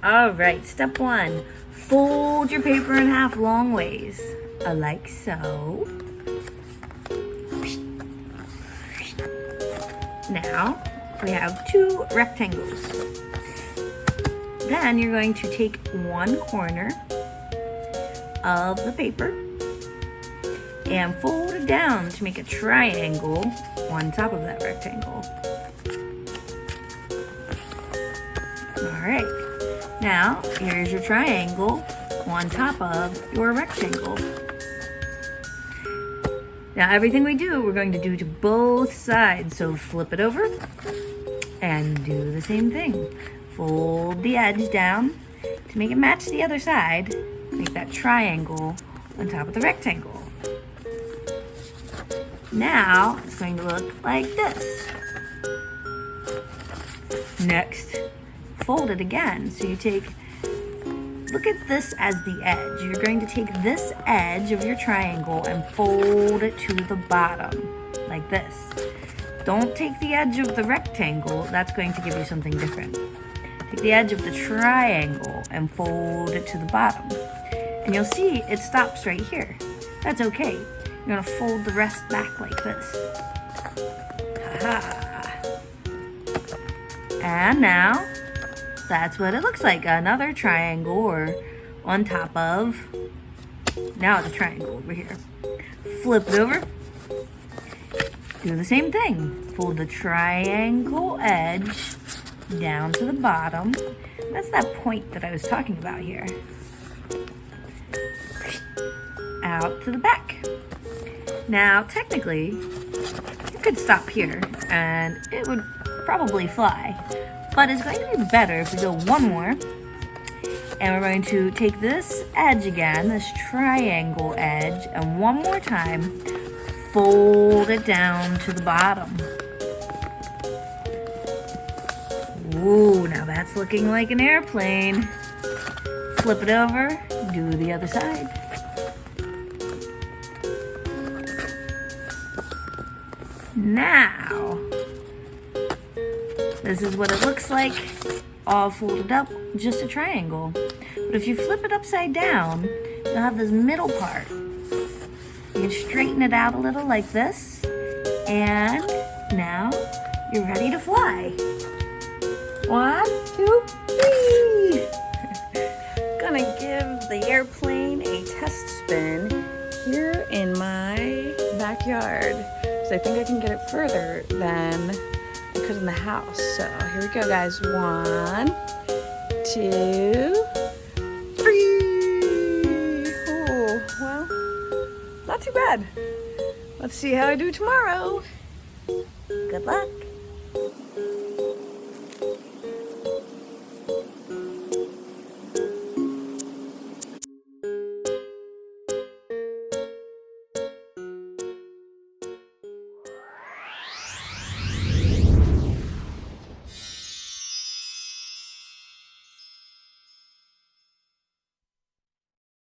All right, step one, fold your paper in half long ways, like so. Now, we have 2 rectangles. Then you're going to take one corner of the paper and fold it down to make a triangle on top of that rectangle. All right, now here's your triangle on top of your rectangle. Now everything we do, we're going to do to both sides. So flip it over and do the same thing. Fold the edge down to make it match the other side. Make that triangle on top of the rectangle. Now it's going to look like this. Next, fold it again. So you take, look at this as the edge. You're going to take this edge of your triangle and fold it to the bottom, like this. Don't take the edge of the rectangle, that's going to give you something different. Take the edge of the triangle and fold it to the bottom. And you'll see it stops right here. That's okay. You're gonna fold the rest back like this. Ha-ha. And now, that's what it looks like. Another triangle or on top of. Now it's a triangle over here. Flip it over. Do the same thing. Fold the triangle edge down to the bottom. That's that point that I was talking about here. Out to the back. Now, technically, you could stop here and it would probably fly. But it's going to be better if we go one more. And we're going to take this edge again, this triangle edge, and one more time, fold it down to the bottom. Ooh, now that's looking like an airplane. Flip it over, do the other side. Now, this is what it looks like, all folded up, just a triangle. But if you flip it upside down, you'll have this middle part. You can straighten it out a little like this, and now you're ready to fly. 1, 2, 3. Gonna give the airplane a test spin here in my backyard. So I think I can get it further than I could in the house. So here we go, guys. 1, 2, 3. Oh, well, not too bad. Let's see how I do tomorrow. Good luck.